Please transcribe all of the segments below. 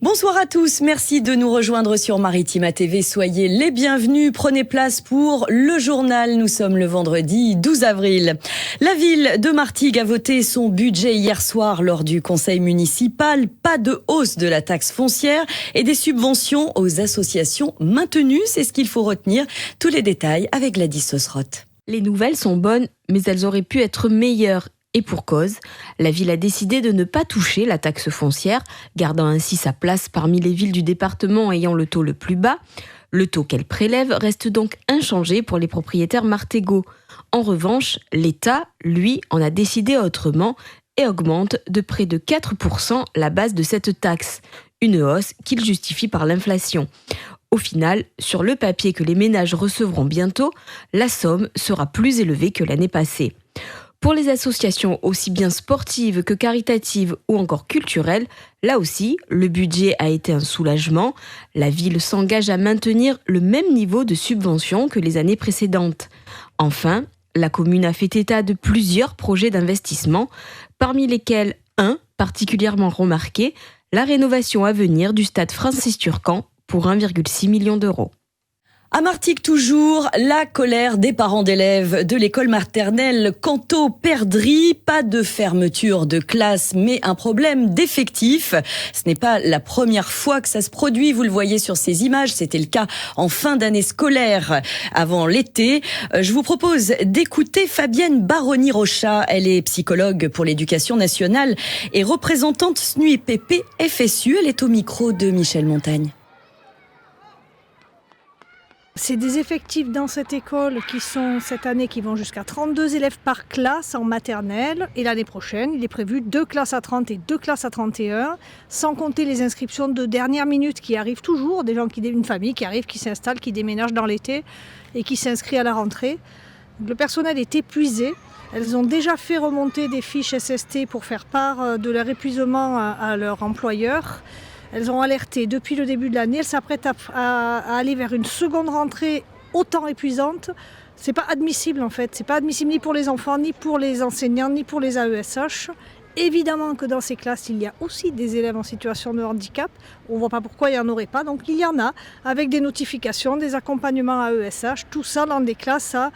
Bonsoir à tous, merci de nous rejoindre sur Maritima TV. Soyez les bienvenus, prenez place pour le journal. Nous sommes le vendredi 12 avril. La ville de Martigues a voté son budget hier soir lors du conseil municipal. Pas de hausse de la taxe foncière et des subventions aux associations maintenues. C'est ce qu'il faut retenir. Tous les détails avec Gladys Sosroth. Les nouvelles sont bonnes, mais elles auraient pu être meilleures. Et pour cause, la ville a décidé de ne pas toucher la taxe foncière, gardant ainsi sa place parmi les villes du département ayant le taux le plus bas. Le taux qu'elle prélève reste donc inchangé pour les propriétaires martégots. En revanche, l'État, lui, en a décidé autrement et augmente de près de 4% la base de cette taxe. Une hausse qu'il justifie par l'inflation. Au final, sur le papier que les ménages recevront bientôt, la somme sera plus élevée que l'année passée. Pour les associations aussi bien sportives que caritatives ou encore culturelles, là aussi, le budget a été un soulagement. La ville s'engage à maintenir le même niveau de subvention que les années précédentes. Enfin, la commune a fait état de plusieurs projets d'investissement, parmi lesquels un particulièrement remarqué, la rénovation à venir du stade Francis Turcan pour 1,6 million d'euros. À Martigues toujours, la colère des parents d'élèves de l'école maternelle Canto-Perdrix. Pas de fermeture de classe, mais un problème d'effectifs. Ce n'est pas la première fois que ça se produit, vous le voyez sur ces images. C'était le cas en fin d'année scolaire, avant l'été. Je vous propose d'écouter Fabienne Baroni-Rochat. Elle est psychologue pour l'éducation nationale et représentante SNUIPP FSU. Elle est au micro de Michel Montagne. C'est des effectifs dans cette école qui sont cette année qui vont jusqu'à 32 élèves par classe en maternelle et l'année prochaine il est prévu 2 classes à 30 et 2 classes à 31 sans compter les inscriptions de dernière minute qui arrivent toujours, des gens une famille qui arrive, qui s'installe, qui déménage dans l'été et qui s'inscrit à la rentrée. Donc, le personnel est épuisé. Elles ont déjà fait remonter des fiches SST pour faire part de leur épuisement à leur employeur. Elles ont alerté depuis le début de l'année. Elles s'apprêtent à aller vers une seconde rentrée autant épuisante. C'est pas admissible en fait. C'est pas admissible ni pour les enfants, ni pour les enseignants, ni pour les AESH. Évidemment que dans ces classes, il y a aussi des élèves en situation de handicap. On ne voit pas pourquoi il n'y en aurait pas. Donc il y en a avec des notifications, des accompagnements AESH. Tout ça dans des classes à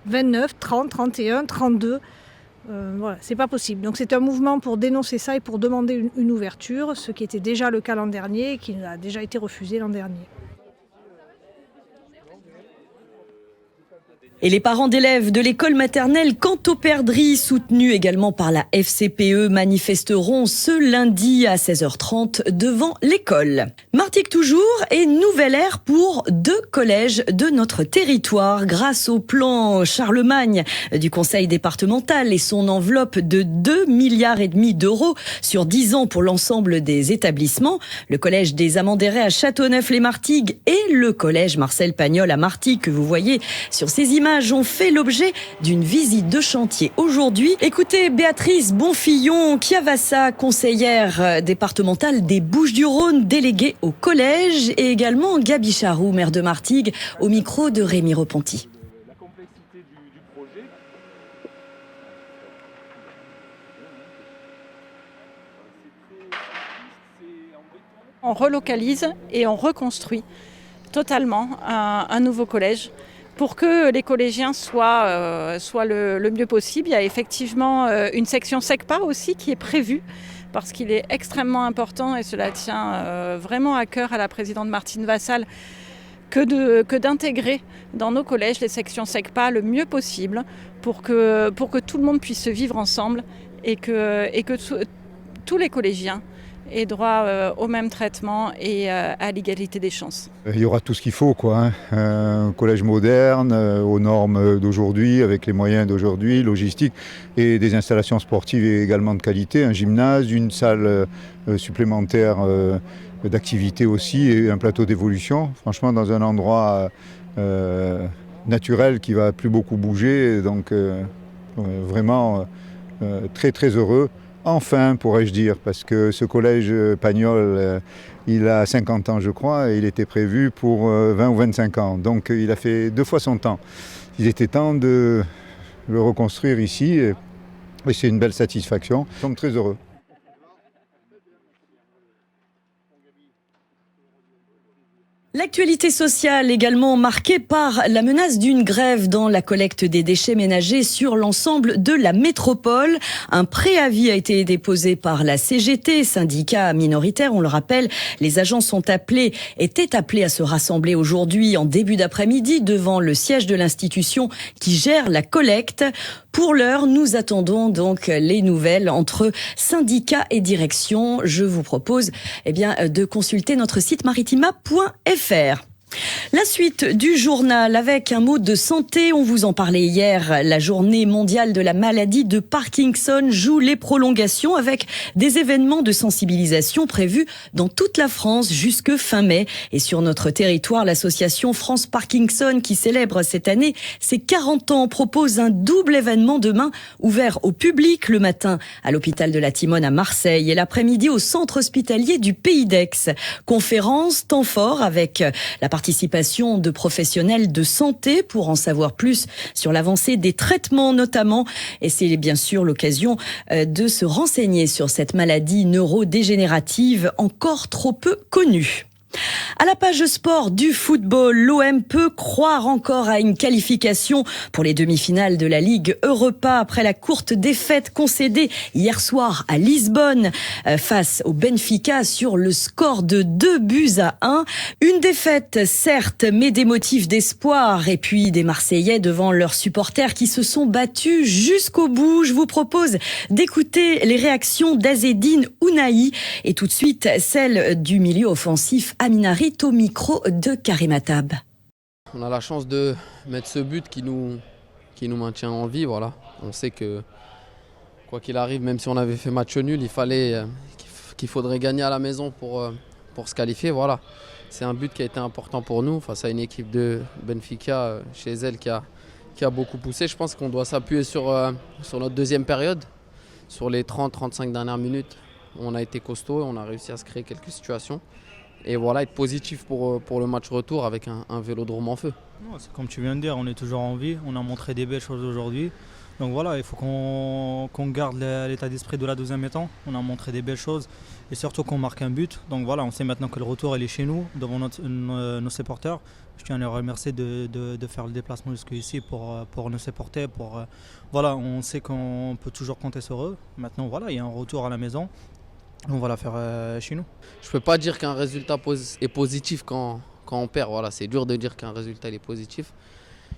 29, 30, 31, 32. Voilà, c'est pas possible. Donc c'est un mouvement pour dénoncer ça et pour demander une ouverture, ce qui était déjà le cas l'an dernier et qui a déjà été refusé l'an dernier. Et les parents d'élèves de l'école maternelle Canto-Perdrix, soutenus également par la FCPE, manifesteront ce lundi à 16h30 devant l'école. Martigues toujours et nouvelle ère pour 2 collèges de notre territoire. Grâce au plan Charlemagne du conseil départemental et son enveloppe de 2,5 milliards d'euros sur 10 ans pour l'ensemble des établissements, le collège des Amanderets à Châteauneuf-les-Martigues et le collège Marcel Pagnol à Martigues que vous voyez sur ces images ont fait l'objet d'une visite de chantier aujourd'hui. Écoutez Béatrice Bonfillon-Chiavassa, conseillère départementale des Bouches-du-Rhône, déléguée au collège, et également Gabi Charroux, maire de Martigues, au micro de Rémi Repenty. La complexité du projet. On relocalise et on reconstruit totalement un nouveau collège pour que les collégiens soient le mieux possible. Il y a effectivement une section SECPA aussi qui est prévue parce qu'il est extrêmement important et cela tient vraiment à cœur à la présidente Martine Vassal que d'intégrer dans nos collèges les sections SECPA le mieux possible pour que tout le monde puisse se vivre ensemble et que tous les collégiens et droit au même traitement et à l'égalité des chances. Il y aura tout ce qu'il faut, quoi. Un collège moderne, aux normes d'aujourd'hui, avec les moyens d'aujourd'hui, logistique, et des installations sportives également de qualité, un gymnase, une salle supplémentaire d'activité aussi, et un plateau d'évolution. Franchement, dans un endroit naturel qui va plus beaucoup bouger, donc vraiment très très heureux. Enfin, pourrais-je dire, parce que ce collège Pagnol, il a 50 ans, je crois, et il était prévu pour 20 ou 25 ans. Donc, il a fait 2 fois son temps. Il était temps de le reconstruire ici, et c'est une belle satisfaction. Nous sommes très heureux. L'actualité sociale également marquée par la menace d'une grève dans la collecte des déchets ménagers sur l'ensemble de la métropole. Un préavis a été déposé par la CGT, syndicat minoritaire. On le rappelle, les agents étaient appelés à se rassembler aujourd'hui en début d'après-midi devant le siège de l'institution qui gère la collecte. Pour l'heure, nous attendons donc les nouvelles entre syndicats et direction. Je vous propose de consulter notre site maritima.fr. La suite du journal avec un mot de santé. On vous en parlait hier. La journée mondiale de la maladie de Parkinson joue les prolongations avec des événements de sensibilisation prévus dans toute la France jusque fin mai. Et sur notre territoire, l'association France Parkinson qui célèbre cette année ses 40 ans propose un double événement demain ouvert au public le matin à l'hôpital de la Timone à Marseille et l'après-midi au centre hospitalier du Pays d'Aix. Conférence, temps fort avec la participation de professionnels de santé pour en savoir plus sur l'avancée des traitements notamment. Et c'est bien sûr l'occasion de se renseigner sur cette maladie neurodégénérative encore trop peu connue. À la page sport du football, l'OM peut croire encore à une qualification pour les demi-finales de la Ligue Europa après la courte défaite concédée hier soir à Lisbonne face au Benfica sur le score de 2-1. Une défaite certes, mais des motifs d'espoir et puis des Marseillais devant leurs supporters qui se sont battus jusqu'au bout. Je vous propose d'écouter les réactions d'Azzedine Ounahi et tout de suite celle du milieu offensif Amina Harit au micro de Karim Attab. On a la chance de mettre ce but qui nous maintient en vie. Voilà. On sait que quoi qu'il arrive, même si on avait fait match nul, qu'il faudrait gagner à la maison pour se qualifier. Voilà. C'est un but qui a été important pour nous face à une équipe de Benfica chez elle qui a beaucoup poussé. Je pense qu'on doit s'appuyer sur notre deuxième période, sur les 30-35 dernières minutes. On a été costaud et on a réussi à se créer quelques situations. Et voilà, être positif pour le match retour avec un Vélodrome en feu. C'est comme tu viens de dire, on est toujours en vie, on a montré des belles choses aujourd'hui. Donc voilà, il faut qu'on garde l'état d'esprit de la deuxième mi-temps. On a montré des belles choses et surtout qu'on marque un but. Donc voilà, on sait maintenant que le retour il est chez nous, devant nos supporters. Je tiens à les remercier de faire le déplacement jusqu'ici pour nos supporters. Voilà, on sait qu'on peut toujours compter sur eux. Maintenant voilà, il y a un retour à la maison. On va la faire chez nous. Je ne peux pas dire qu'un résultat est positif quand on perd. Voilà, c'est dur de dire qu'un résultat est positif.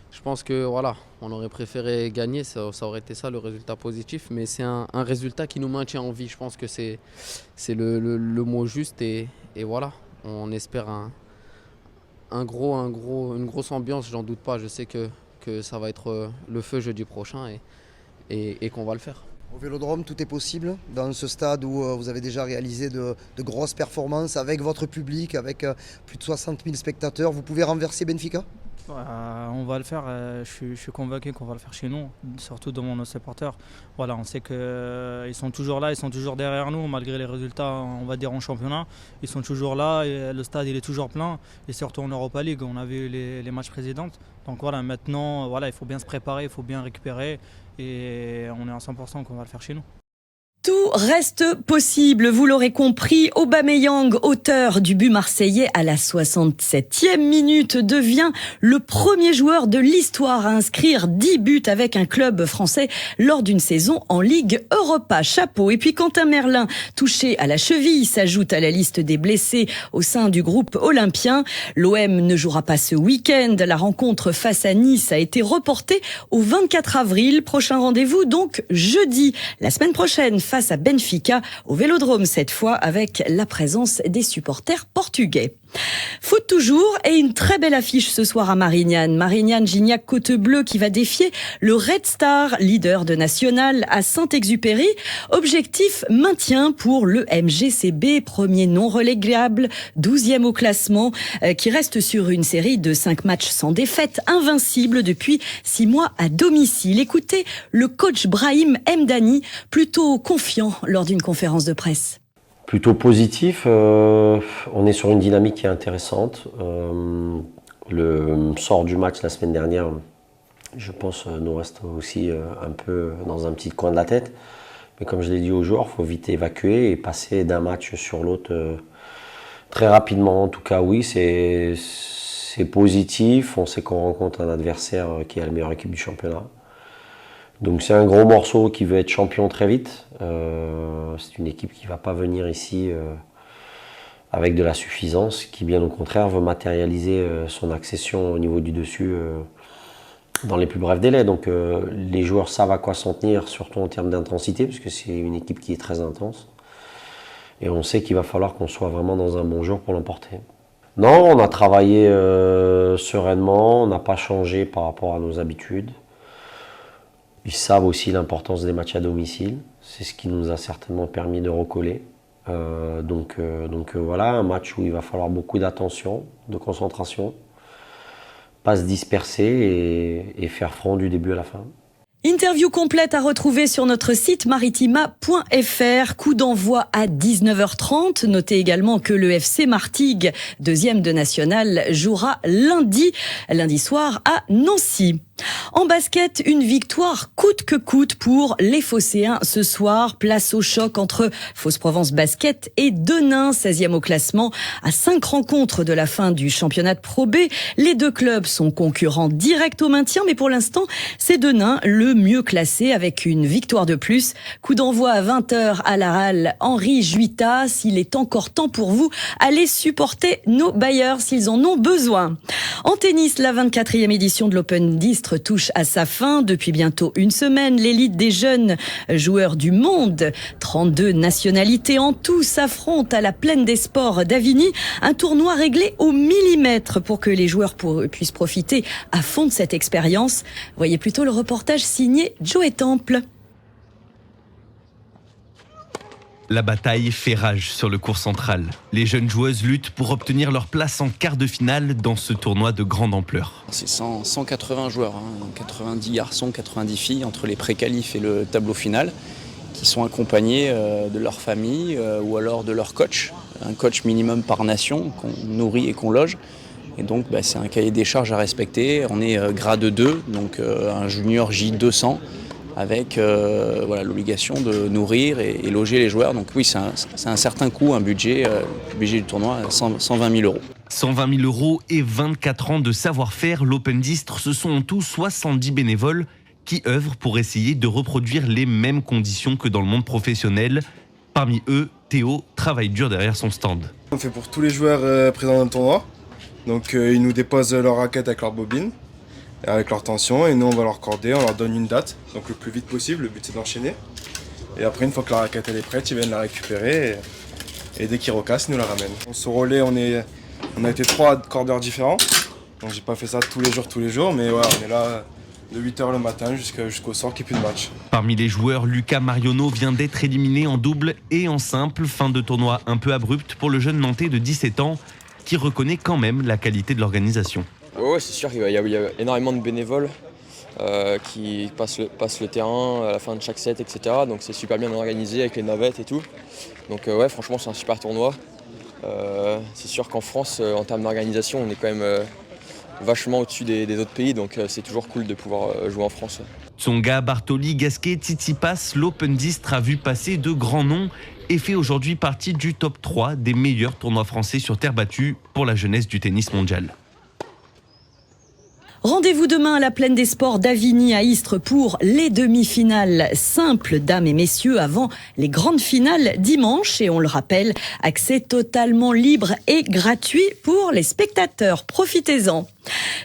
Je pense que voilà, on aurait préféré gagner, ça aurait été ça le résultat positif. Mais c'est un résultat qui nous maintient en vie. Je pense que c'est le mot juste. Et voilà, on espère une grosse ambiance, j'en doute pas. Je sais que ça va être le feu jeudi prochain et qu'on va le faire. Au Vélodrome, tout est possible. Dans ce stade où vous avez déjà réalisé de grosses performances avec votre public, avec plus de 60 000 spectateurs, vous pouvez renverser Benfica ? On va le faire, je suis convaincu qu'on va le faire chez nous, surtout devant nos supporters. Voilà, on sait qu'ils sont toujours là, ils sont toujours derrière nous, malgré les résultats, on va dire en championnat. Ils sont toujours là, et le stade il est toujours plein, et surtout en Europa League, on a vu les matchs précédents. Donc voilà, maintenant, il faut bien se préparer, il faut bien récupérer, et on est à 100% qu'on va le faire chez nous. Tout reste possible, vous l'aurez compris. Aubameyang, auteur du but marseillais à la 67e minute, devient le premier joueur de l'histoire à inscrire 10 buts avec un club français lors d'une saison en Ligue Europa. Chapeau. Et puis Quentin Merlin, touché à la cheville, s'ajoute à la liste des blessés au sein du groupe olympien. L'OM ne jouera pas ce week-end. La rencontre face à Nice a été reportée au 24 avril. Prochain rendez-vous donc jeudi, la semaine prochaine, face à Benfica, au Vélodrome cette fois, avec la présence des supporters portugais. Foot toujours et une très belle affiche ce soir à Marignane. Marignane-Gignac-Côte-Bleue qui va défier le Red Star, leader de National à Saint-Exupéry. Objectif maintien pour le MGCB, premier non relégable, 12e au classement, qui reste sur une série de 5 matchs sans défaite, invincible depuis 6 mois à domicile. Écoutez le coach Brahim Mdani, plutôt confiant lors d'une conférence de presse. Plutôt positif, on est sur une dynamique qui est intéressante. Le sort du match la semaine dernière, je pense, nous reste aussi un peu dans un petit coin de la tête. Mais comme je l'ai dit aux joueurs, il faut vite évacuer et passer d'un match sur l'autre Très rapidement, en tout cas, oui, c'est positif. On sait qu'on rencontre un adversaire qui est la meilleure équipe du championnat. Donc c'est un gros morceau qui veut être champion très vite. C'est une équipe qui ne va pas venir ici avec de la suffisance, qui bien au contraire veut matérialiser son accession au niveau du dessus dans les plus brefs délais. Donc les joueurs savent à quoi s'en tenir, surtout en termes d'intensité, puisque c'est une équipe qui est très intense. Et on sait qu'il va falloir qu'on soit vraiment dans un bon jour pour l'emporter. Non, on a travaillé sereinement, on n'a pas changé par rapport à nos habitudes. Ils savent aussi l'importance des matchs à domicile. C'est ce qui nous a certainement permis de recoller. Donc voilà, un match où il va falloir beaucoup d'attention, de concentration, pas se disperser et faire front du début à la fin. Interview complète à retrouver sur notre site maritima.fr. Coup d'envoi à 19h30. Notez également que le FC Martigues, 2e de national, jouera lundi soir à Nancy. En basket, une victoire coûte que coûte pour les Phocéens ce soir. Place au choc entre Fos-Provence Basket et Denain, 16e au classement. À 5 rencontres de la fin du championnat de Pro B, les deux clubs sont concurrents directs au maintien, mais pour l'instant, c'est Denain le mieux classé avec une victoire de plus. Coup d'envoi à 20h à la halle Henri Juita. S'il est encore temps pour vous, allez supporter nos bailleurs s'ils en ont besoin. En tennis, la 24e édition de l'Open d'Istres touche à sa fin. Depuis bientôt une semaine, l'élite des jeunes joueurs du monde, 32 nationalités en tout, s'affrontent à la Plaine des Sports d'Avigny. Un tournoi réglé au millimètre pour que les joueurs puissent profiter à fond de cette expérience. Voyez plutôt le reportage signé Joe Temple. La bataille fait rage sur le court central. Les jeunes joueuses luttent pour obtenir leur place en quart de finale dans ce tournoi de grande ampleur. C'est 180 joueurs, 90 garçons, 90 filles entre les pré-qualifs et le tableau final, qui sont accompagnés de leur famille ou alors de leur coach. Un coach minimum par nation qu'on nourrit et qu'on loge. Et donc c'est un cahier des charges à respecter. On est grade 2, donc un junior J200. Avec l'obligation de nourrir et loger les joueurs. Donc oui, c'est un certain coût, un budget, le budget du tournoi, 120 000 euros. 120 000 euros et 24 ans de savoir-faire, l'Open d'Istres, ce sont en tout 70 bénévoles qui œuvrent pour essayer de reproduire les mêmes conditions que dans le monde professionnel. Parmi eux, Théo travaille dur derrière son stand. On fait pour tous les joueurs présents dans le tournoi. Donc ils nous déposent leur raquette avec leur bobine, avec leur tension, et nous on va leur corder, on leur donne une date, donc le plus vite possible, le but c'est d'enchaîner. Et après une fois que la raquette elle est prête, ils viennent la récupérer et dès qu'ils recassent, ils nous la ramènent. Sur relais, on a été 3 cordeurs différents, donc j'ai pas fait ça tous les jours, mais voilà, on est là de 8h le matin jusqu'au soir qu'il n'y ait plus de match. Parmi les joueurs, Lucas Marionneau vient d'être éliminé en double et en simple, fin de tournoi un peu abrupte pour le jeune Nantais de 17 ans, qui reconnaît quand même la qualité de l'organisation. Ouais, c'est sûr qu'il y a énormément de bénévoles qui passent le terrain à la fin de chaque set, etc. Donc c'est super bien organisé avec les navettes et tout. Donc franchement c'est un super tournoi. C'est sûr qu'en France, en termes d'organisation, on est quand même vachement au-dessus des autres pays. Donc c'est toujours cool de pouvoir jouer en France. Tsonga, Bartoli, Gasquet, Tsitsipas, l'Open d'Istres a vu passer de grands noms et fait aujourd'hui partie du top 3 des meilleurs tournois français sur terre battue pour la jeunesse du tennis mondial. Rendez-vous demain à la Plaine des Sports d'Avigny à Istres pour les demi-finales simples, dames et messieurs, avant les grandes finales dimanche. Et on le rappelle, accès totalement libre et gratuit pour les spectateurs. Profitez-en.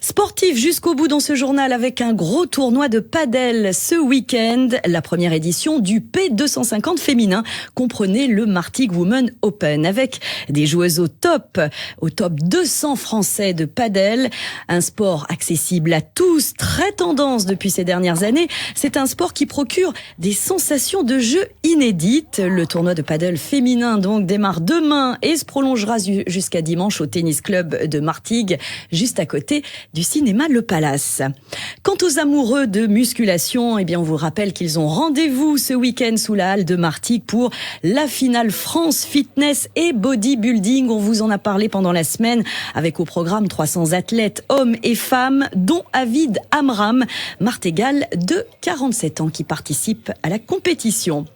Sportif jusqu'au bout dans ce journal avec un gros tournoi de padel ce week-end. La première édition du P250 féminin comprenait le Martigues Women Open avec des joueuses au top 200 français de padel. Un sport accessible à tous, très tendance depuis ces dernières années. C'est un sport qui procure des sensations de jeu inédites. Le tournoi de padel féminin donc démarre demain et se prolongera jusqu'à dimanche au tennis club de Martigues, juste à côté du cinéma Le Palace. Quant aux amoureux de musculation, on vous rappelle qu'ils ont rendez-vous ce week-end sous la halle de Martigues pour la finale France Fitness et Bodybuilding. On vous en a parlé pendant la semaine avec au programme 300 athlètes, hommes et femmes, dont Avid Amram, martégal de 47 ans qui participe à la compétition.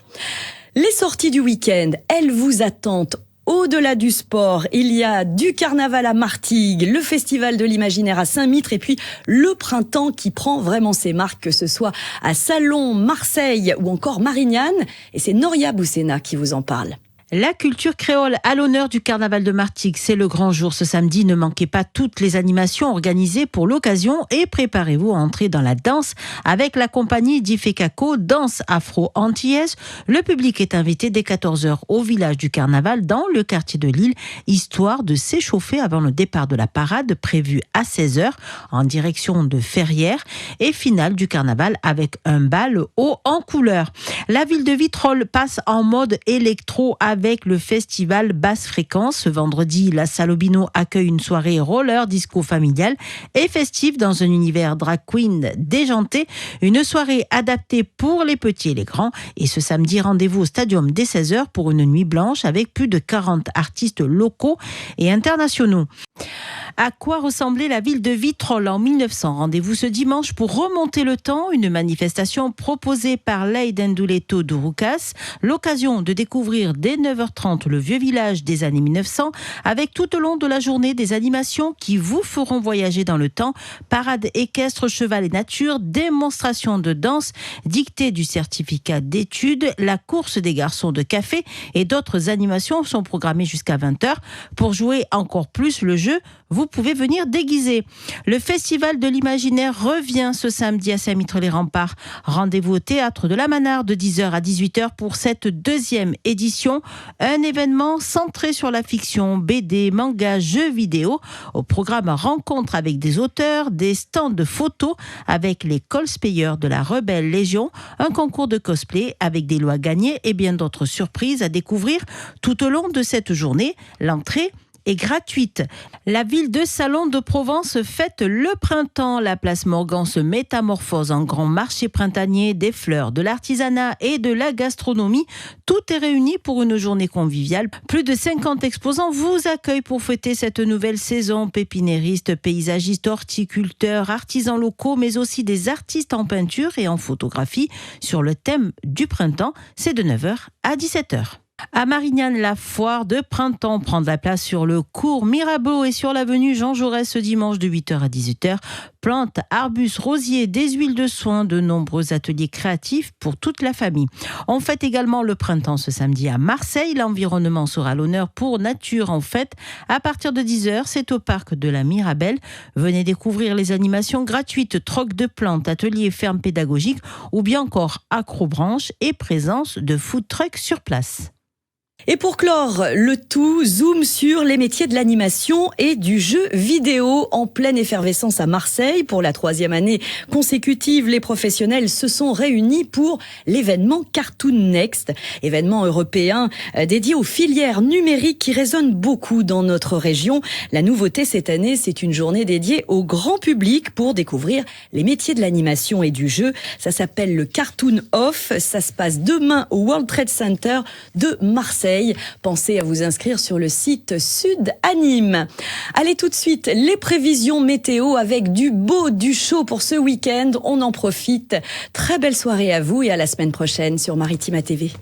Les sorties du week-end, elles vous attendent Au-delà du sport, il y a du carnaval à Martigues, le festival de l'imaginaire à Saint-Mitre et puis le printemps qui prend vraiment ses marques, que ce soit à Salon, Marseille ou encore Marignane. Et c'est Noria Boussena qui vous en parle. La culture créole à l'honneur du carnaval de Martigues, c'est le grand jour ce samedi. Ne manquez pas toutes les animations organisées pour l'occasion et préparez-vous à entrer dans la danse avec la compagnie d'Ifekako, danse afro-antillaise. Le public est invité dès 14h au village du carnaval dans le quartier de Lille, histoire de s'échauffer avant le départ de la parade prévue à 16h en direction de Ferrières et finale du carnaval avec un bal haut en couleur. La ville de Vitrolles passe en mode électro avec le festival Basse Fréquence. Ce vendredi, la Salle Obino accueille une soirée roller disco familiale et festive dans un univers drag queen déjanté. Une soirée adaptée pour les petits et les grands. Et ce samedi, rendez-vous au Stadium dès 16h pour une nuit blanche avec plus de 40 artistes locaux et internationaux. À quoi ressemblait la ville de Vitrolles en 1900? Rendez-vous ce dimanche pour remonter le temps, une manifestation proposée par l'Aïdendouleto Douroukas, l'occasion de découvrir dès 9h30 le vieux village des années 1900, avec tout au long de la journée des animations qui vous feront voyager dans le temps, parade équestre, cheval et nature, démonstration de danse, dictée du certificat d'études, la course des garçons de café et d'autres animations sont programmées jusqu'à 20h. Pour jouer encore plus le jeu, vous pouvez venir déguiser. Le Festival de l'Imaginaire revient ce samedi à Saint-Mitre-les-Remparts. Rendez-vous au Théâtre de la Manard de 10h à 18h pour cette deuxième édition. Un événement centré sur la fiction, BD, manga, jeux vidéo. Au programme, rencontre avec des auteurs, des stands de photos avec les cosplayers de la Rebelle Légion, un concours de cosplay avec des lots à gagner et bien d'autres surprises à découvrir tout au long de cette journée. L'entrée est gratuite. La ville de Salon de Provence fête le printemps. La place Morgan se métamorphose en grand marché printanier des fleurs, de l'artisanat et de la gastronomie. Tout est réuni pour une journée conviviale. Plus de 50 exposants vous accueillent pour fêter cette nouvelle saison. Pépiniéristes, paysagistes, horticulteurs, artisans locaux, mais aussi des artistes en peinture et en photographie sur le thème du printemps. C'est de 9h à 17h. À Marignane, la foire de printemps prend de la place sur le cours Mirabeau et sur l'avenue Jean Jaurès ce dimanche de 8h à 18h. Plantes, arbustes, rosiers, des huiles de soin, de nombreux ateliers créatifs pour toute la famille. On fête également le printemps ce samedi à Marseille. L'environnement sera à l'honneur pour Nature en fête. À partir de 10h, c'est au parc de la Mirabelle. Venez découvrir les animations gratuites, troc de plantes, ateliers fermes pédagogiques ou bien encore acrobranche et présence de food truck sur place. Et pour clore le tout, zoom sur les métiers de l'animation et du jeu vidéo en pleine effervescence à Marseille. Pour la 3e année consécutive, les professionnels se sont réunis pour l'événement Cartoon Next, événement européen dédié aux filières numériques qui résonnent beaucoup dans notre région. La nouveauté cette année, c'est une journée dédiée au grand public pour découvrir les métiers de l'animation et du jeu. Ça s'appelle le Cartoon Off. Ça se passe demain au World Trade Center de Marseille. Pensez à vous inscrire sur le site Sud Anime. Allez tout de suite, les prévisions météo avec du beau, du chaud pour ce week-end. On en profite. Très belle soirée à vous et à la semaine prochaine sur Maritima TV.